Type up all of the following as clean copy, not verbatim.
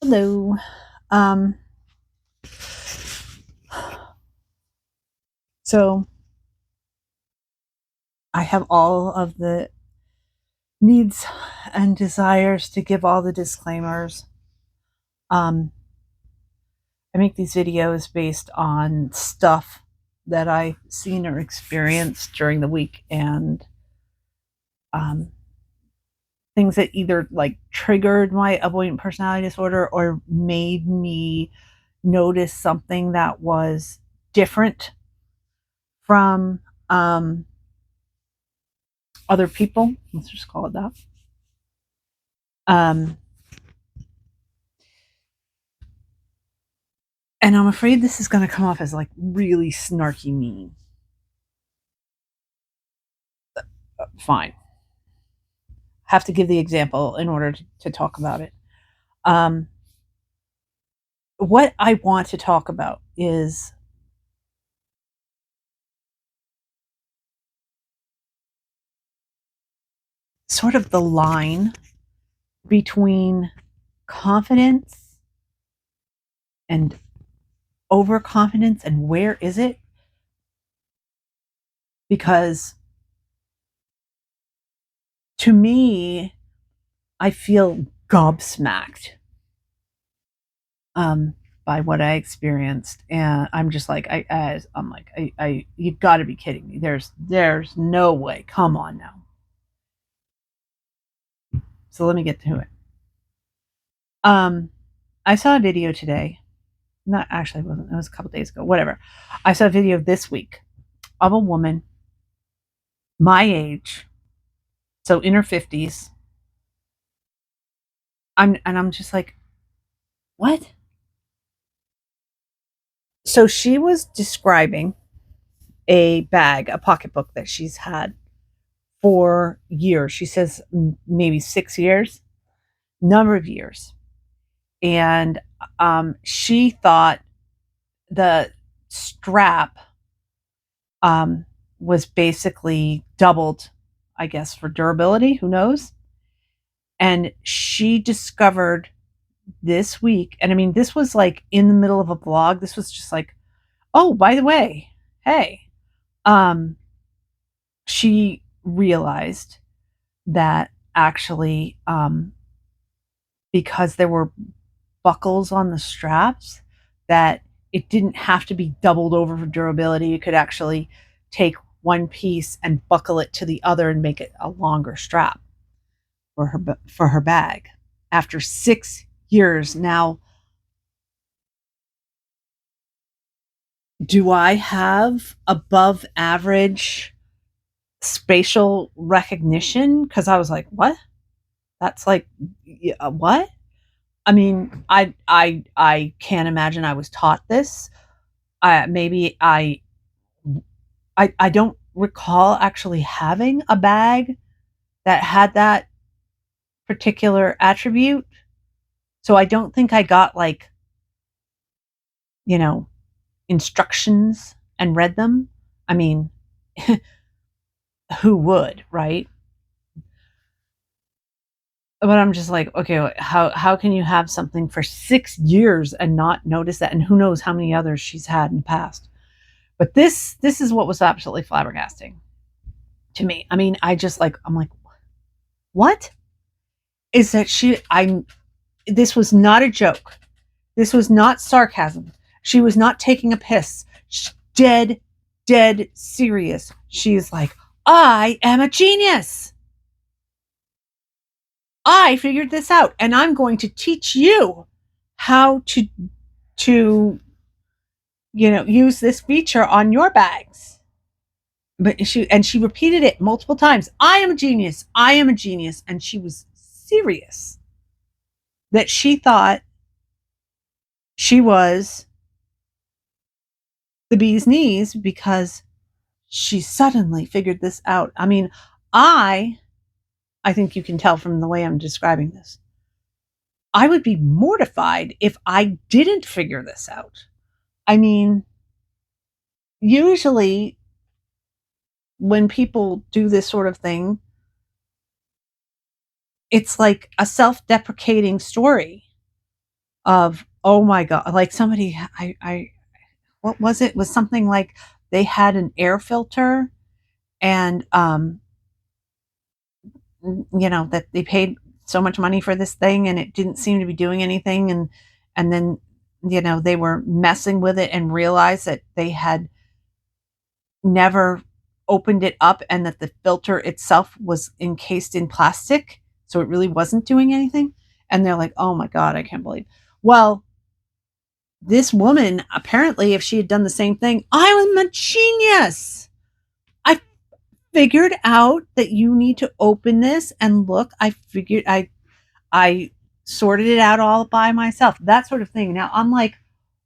Hello. Um, so I have all of the needs and desires to give all the disclaimers. Um, I make these videos based on stuff that I've seen or experienced during the week and um, things that either like triggered my avoidant personality disorder or made me notice something that was different from other people. Let's just call it that. Um, and I'm afraid this is going to come off as like really snarky mean. Fine. Have to give the example in order to talk about it. Um, what I want to talk about is sort of the line between confidence and overconfidence, and where is it? Because to me, I feel gobsmacked um, by what I experienced, and I'm just like, I'm like, you've got to be kidding me. There's no way. Come on now. So let me get to it. Um, I saw a video today. Not actually, it wasn't. It was a couple days ago. Whatever. I saw a video this week of a woman my age, so in her 50s. I'm just like, what? So she was describing a bag, a pocketbook that she's had for years. She says maybe 6 years, number of years. And she thought the strap um, was basically doubled, I guess, for durability. Who knows? And she discovered this week, and I mean, this was like in the middle of a blog. This was just like, oh, by the way, hey, um, she realized that actually, because there were buckles on the straps, that it didn't have to be doubled over for durability. You could actually take one piece and buckle it to the other and make it a longer strap for her bag. After 6 years now, do I have above average spatial recognition? Because I was like, what? That's like, what? I mean, I can't imagine I was taught this. Maybe I don't recall actually having a bag that had that particular attribute. So I don't think I got like, you know, instructions and read them. I mean, who would, right? But I'm just like, okay, how can you have something for 6 years and not notice that? And who knows how many others she's had in the past. But this is what was absolutely flabbergasting to me. I mean, I'm like, what? Is that I'm this was not a joke. This was not sarcasm. She was not taking a piss. Dead, dead serious. She's like, I am a genius. I figured this out, and I'm going to teach you how to use this feature on your bags. But she repeated it multiple times. I am a genius. I am a genius. And she was serious that she thought she was the bee's knees because she suddenly figured this out. I mean, I think you can tell from the way I'm describing this. I would be mortified if I didn't figure this out. I mean, usually when people do this sort of thing, it's like a self-deprecating story. of, oh my god, like somebody, I what was it? It was something like they had an air filter, and that they paid so much money for this thing and it didn't seem to be doing anything, and then they were messing with it and realized that they had never opened it up and that the filter itself was encased in plastic, so it really wasn't doing anything. And they're like, oh my god, I can't believe. Well, this woman, apparently, if she had done the same thing, I am a genius. I figured out that you need to open this and look. I sorted it out all by myself, that sort of thing. Now I'm like,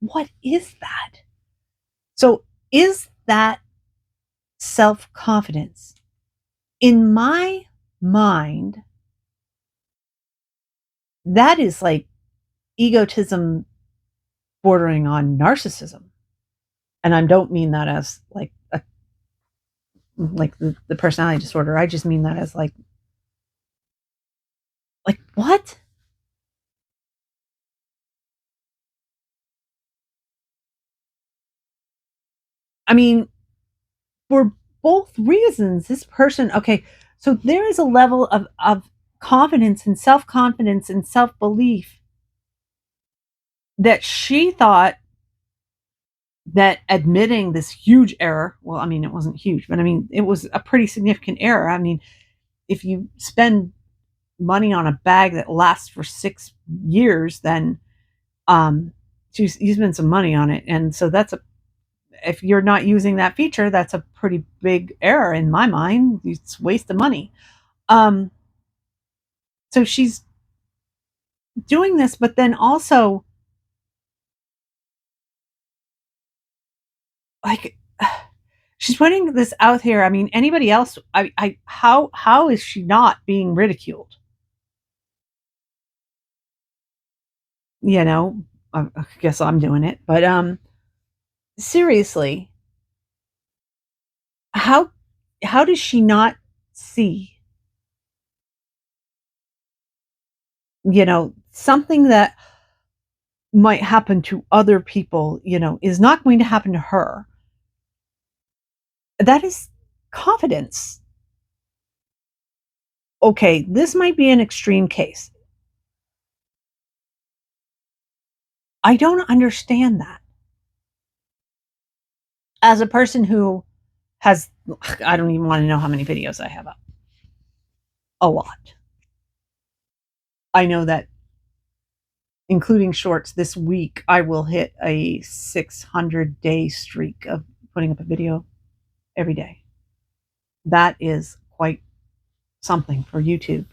what is that? So is that self-confidence? In my mind, that is like egotism bordering on narcissism. And I don't mean that as like the personality disorder. I just mean that as like what? I mean, for both reasons, this person, okay, so there is a level of confidence and self-confidence and self-belief that she thought that admitting this huge error, well, I mean, it wasn't huge, but I mean, it was a pretty significant error. I mean, if you spend money on a bag that lasts for 6 years, then um, you spend some money on it. And so if you're not using that feature, that's a pretty big error in my mind. It's a waste of money. Um, so she's doing this, but then also like she's putting this out here. I mean, anybody else? How is she not being ridiculed? You know, I guess I'm doing it, but seriously, how how does she not see something that might happen to other people, is not going to happen to her? That is confidence. Okay, this might be an extreme case. I don't understand that. As a person who has, I don't even want to know how many videos I have up. A lot. I know that, including shorts, this week I will hit a 600-day streak of putting up a video every day. That is quite something for YouTube.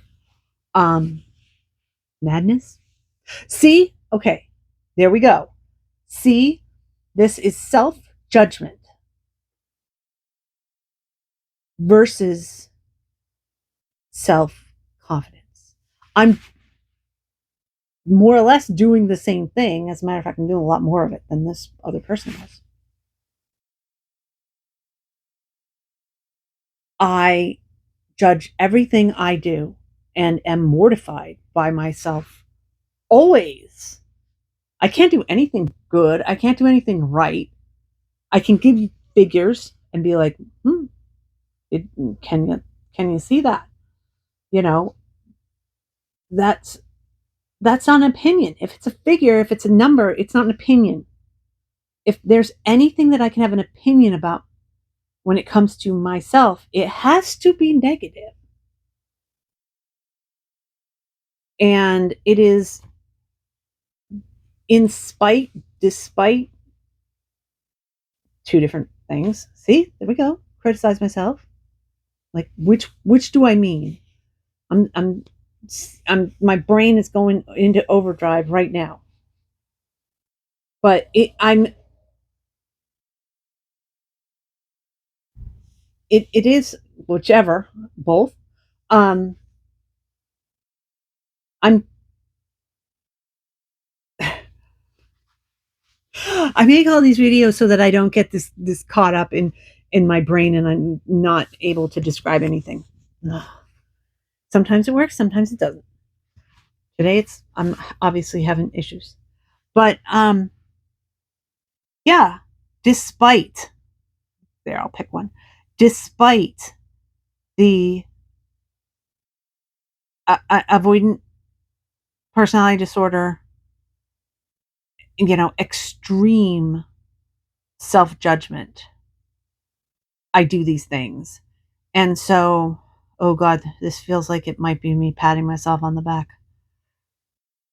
Madness. See? Okay. There we go. See? This is self-judgment versus self-confidence. I'm more or less doing the same thing. As a matter of fact, I'm doing a lot more of it than this other person was. I judge everything I do and am mortified by myself always. I can't do anything good. I can't do anything right. I can give you figures and be like, it, can you see that? You know, that's that's not an opinion. If it's a figure, if it's a number, it's not an opinion. If there's anything that I can have an opinion about when it comes to myself, it has to be negative. And it is in spite, despite two different things. See, there we go. Criticize myself. Like which do I mean? I'm my brain is going into overdrive right now. But it is whichever, both. Um I'm I make all these videos so that I don't get this caught up in my brain and I'm not able to describe anything. Sometimes it works, sometimes it doesn't. Today I'm obviously having issues. But yeah, despite there, I'll pick one. Despite the avoidant personality disorder, extreme self judgment, I do these things. And so, oh God, this feels like it might be me patting myself on the back.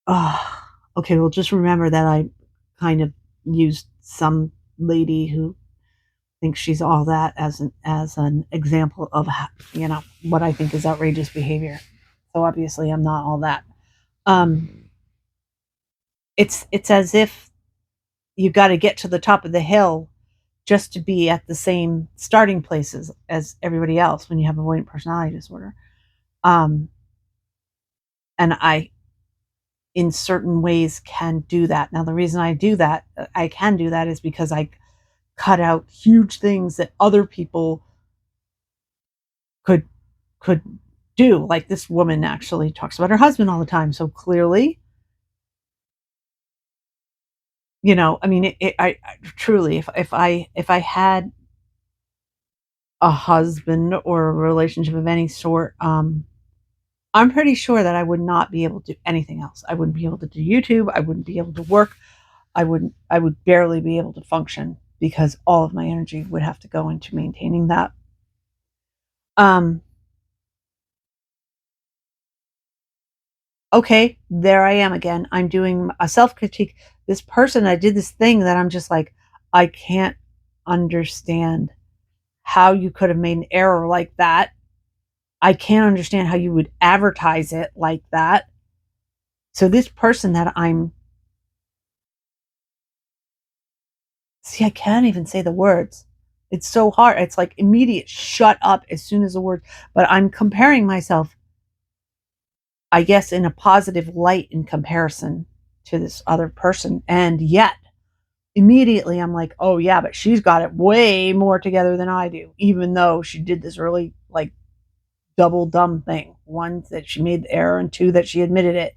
Oh, okay, well, just remember that I kind of used some lady who thinks she's all that as an example of what I think is outrageous behavior. So obviously, I'm not all that. Um, it's as if you got to get to the top of the hill just to be at the same starting places as everybody else when you have avoidant personality disorder. Um, and I, in certain ways, can do that. Now, the reason I can do that, is because I cut out huge things that other people could could do. Like this woman actually talks about her husband all the time. So clearly, I mean, I truly, if I had a husband or a relationship of any sort, I'm pretty sure that I would not be able to do anything else. I wouldn't be able to do YouTube. I wouldn't be able to work. I would barely be able to function because all of my energy would have to go into maintaining that. Um, okay, there I am again. I'm doing a self critique. This person, I did this thing that I'm just like, I can't understand how you could have made an error like that. I can't understand how you would advertise it like that. So this person that I'm see, I can't even say the words. It's so hard. It's like immediate shut up as soon as the word, but I'm comparing myself, I guess, in a positive light in comparison to this other person. And yet, immediately I'm like, oh yeah, but she's got it way more together than I do, even though she did this really like double dumb thing. One, that she made the error, and two, that she admitted it.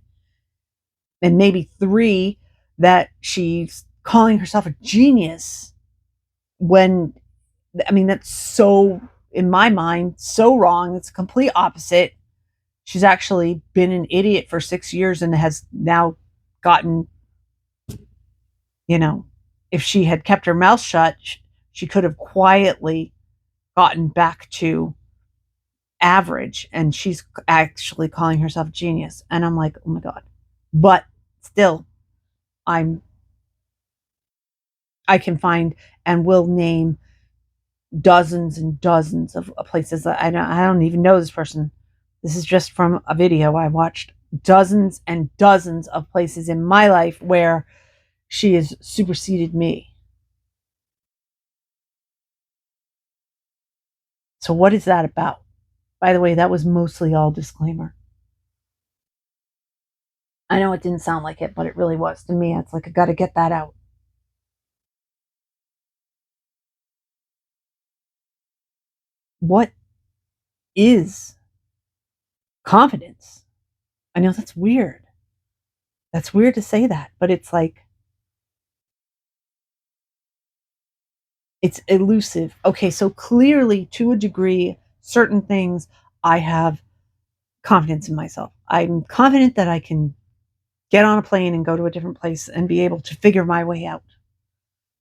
And maybe three, that she's calling herself a genius when, I mean, that's so, in my mind, so wrong. It's complete opposite. She's actually been an idiot for 6 years and has now gotten, you know, if she had kept her mouth shut, she could have quietly gotten back to average. And she's actually calling herself a genius. And I'm like, oh my God. But still, I'm, I can find and will name dozens and dozens of places that I don't even know this person. This is just from a video I watched. Dozens and dozens of places in my life where she has superseded me. So what is that about? By the way, that was mostly all disclaimer. I know it didn't sound like it, but it really was to me. It's like I got to get that out. What is confidence? I know that's weird. That's weird to say that, but it's like it's elusive. Okay, so clearly, to a degree, certain things I have confidence in myself. I'm confident that I can get on a plane and go to a different place and be able to figure my way out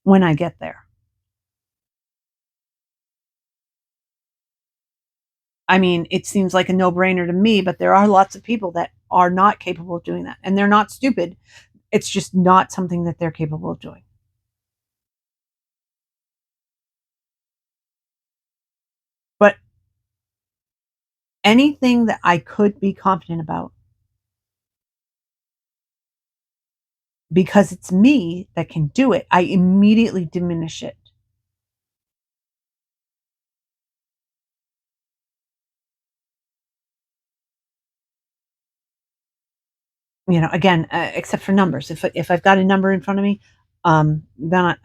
when I get there. I mean, it seems like a no brainer to me, but there are lots of people that are not capable of doing that. And they're not stupid. It's just not something that they're capable of doing. But anything that I could be confident about, because it's me that can do it, I immediately diminish it. Again, except for numbers. If I've got a number in front of me, then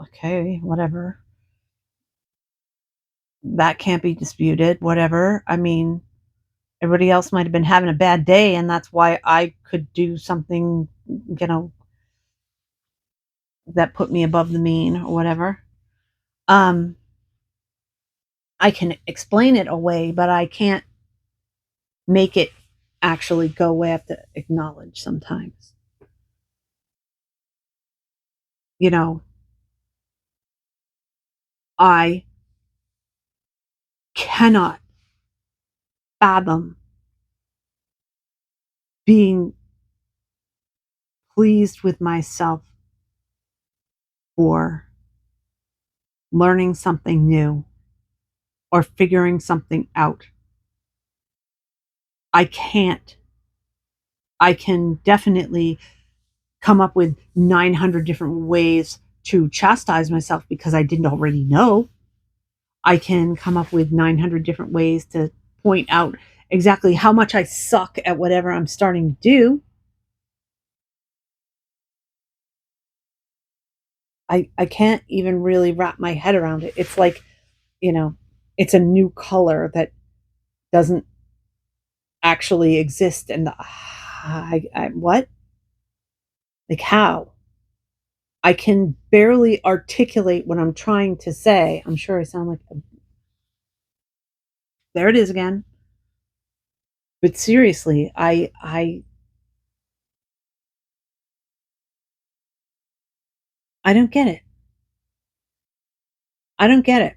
okay, whatever. That can't be disputed. Whatever. I mean, everybody else might have been having a bad day, and that's why I could do something, you know, that put me above the mean or whatever. Um, I can explain it away, but I can't make it actually go away. I have to acknowledge sometimes. You know, I cannot fathom being pleased with myself for learning something new or figuring something out. I can't. I can definitely come up with 900 different ways to chastise myself because I didn't already know. I can come up with 900 different ways to point out exactly how much I suck at whatever I'm starting to do. I can't even really wrap my head around it. It's like, you know, it's a new color that doesn't actually exist. And what? Like, how? I can barely articulate what I'm trying to say. I'm sure I sound like, there it is again. But seriously, I don't get it. I don't get it.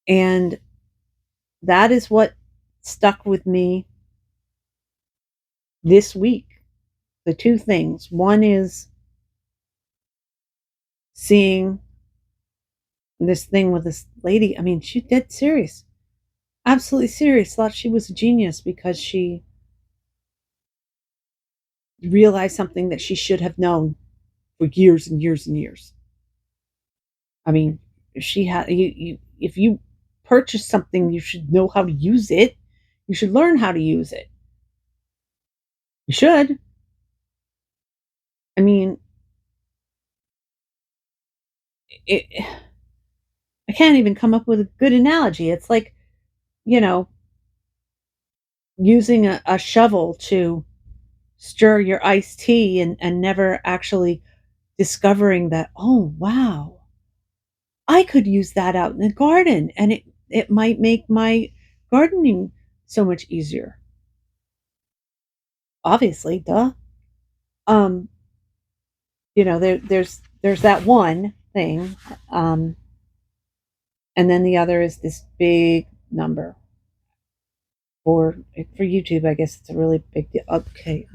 And that is what stuck with me this week. The two things. One is seeing this thing with this lady. I mean, she's dead serious. Absolutely serious. Thought she was a genius because she realized something that she should have known for years and years and years. I mean, she had if you purchase something, you should know how to use it. You should learn how to use it. You should. I mean, it, I can't even come up with a good analogy. It's like, you know, using a shovel to stir your iced tea and never actually discovering that, oh, wow, I could use that out in the garden and it might make my gardening so much easier. Obviously, duh. Um, there's that one thing, um, and then the other is this big number for YouTube. I guess it's a really big deal. Okay,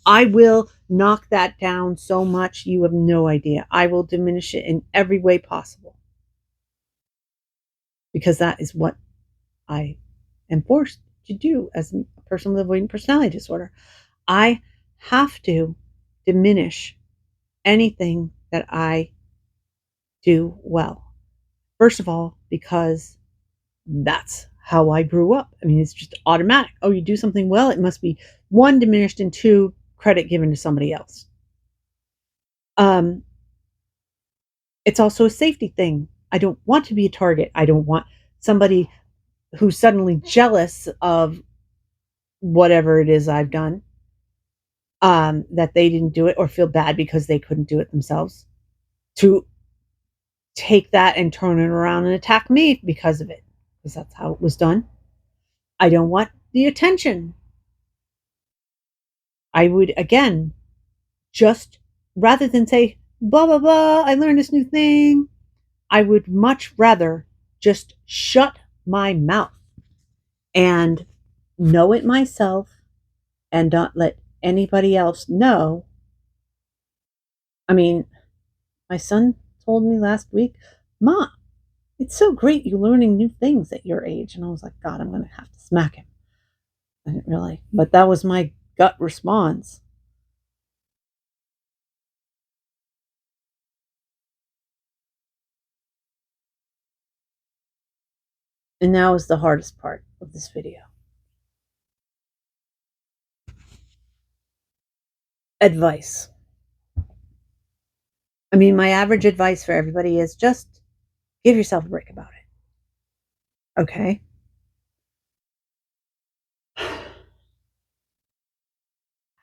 I will knock that down so much you have no idea. I will diminish it in every way possible because that is what I am forced to do as a person with avoidant personality disorder. I have to diminish anything that I do well. First of all, because that's how I grew up. I mean, it's just automatic. Oh, you do something well, it must be one, diminished, and two, credit given to somebody else. Um, it's also a safety thing. I don't want to be a target. I don't want somebody who's suddenly jealous of whatever it is I've done, that they didn't do it or feel bad because they couldn't do it themselves, to take that and turn it around and attack me because of it, because that's how it was done. I don't want the attention. I would, again, just rather than say, blah, blah, blah, I learned this new thing, I would much rather just shut my mouth and know it myself and not let anybody else know. I mean, my son told me last week, Ma, it's so great you learning new things at your age. And I was like, God, I'm going to have to smack him. I didn't really, but that was my gut response. And now is the hardest part of this video. Advice. I mean, my average advice for everybody is just give yourself a break about it. Okay.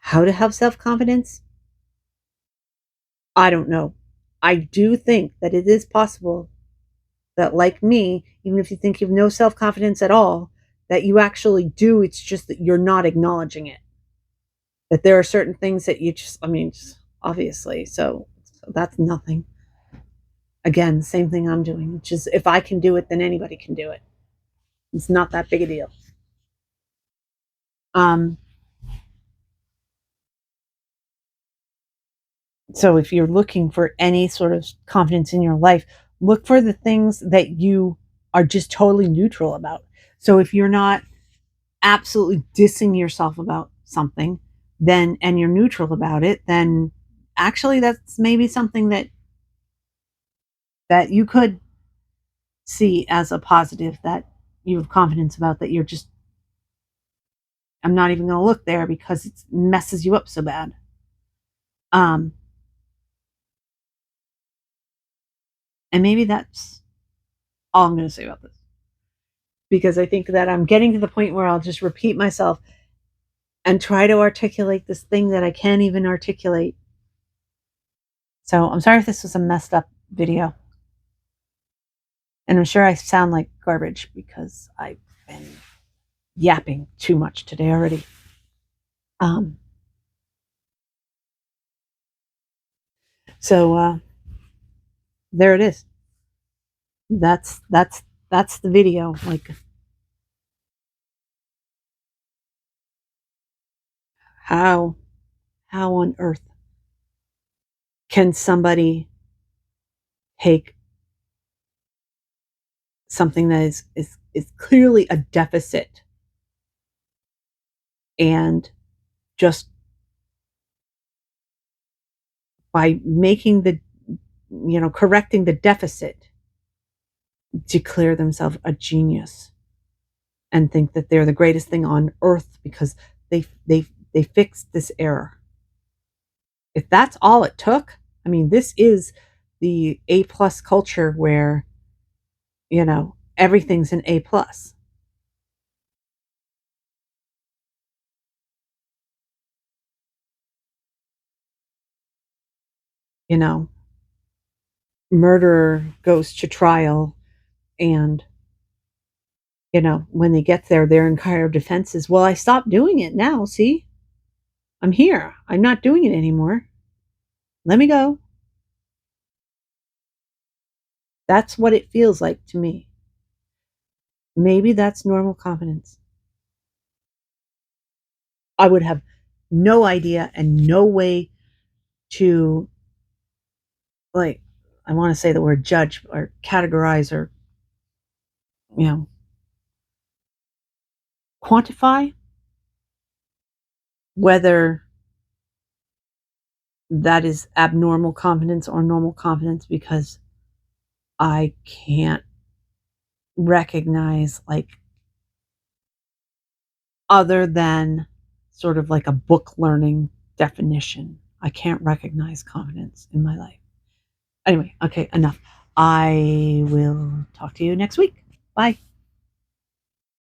How to have self confidence? I don't know. I do think that it is possible that, like me, even if you think you have no self confidence at all, that you actually do. It's just that you're not acknowledging it. That there are certain things that you just, I mean, just obviously. So that's nothing. Again, same thing I'm doing, which is if I can do it, then anybody can do it. It's not that big a deal. Um, so if you're looking for any sort of confidence in your life, look for the things that you are just totally neutral about. So if you're not absolutely dissing yourself about something, then and you're neutral about it, then actually that's maybe something that you could see as a positive that you have confidence about, that you're just, I'm not even going to look there because it messes you up so bad. Um, and maybe that's all I'm going to say about this, because I think that I'm getting to the point where I'll just repeat myself and try to articulate this thing that I can't even articulate. So I'm sorry if this was a messed up video. And I'm sure I sound like garbage because I've been yapping too much today already. Um, so there it is. That's the video. Like, how how on earth can somebody take something that is clearly a deficit and just by making the, correcting the deficit, declare themselves a genius and think that they're the greatest thing on earth because they fixed this error. If that's all it took, I mean, this is the A plus culture where, everything's an A plus. You know, murderer goes to trial, and when they get there, their entire defense is, well, I stopped doing it now. See, I'm here. I'm not doing it anymore. Let me go. That's what it feels like to me. Maybe that's normal confidence. I would have no idea and no way to, like, I want to say the word judge or categorize or, you know, quantify whether that is abnormal confidence or normal confidence, because I can't recognize, like, other than sort of like a book learning definition. I can't recognize confidence in my life. Anyway, okay, enough. I will talk to you next week. Bye.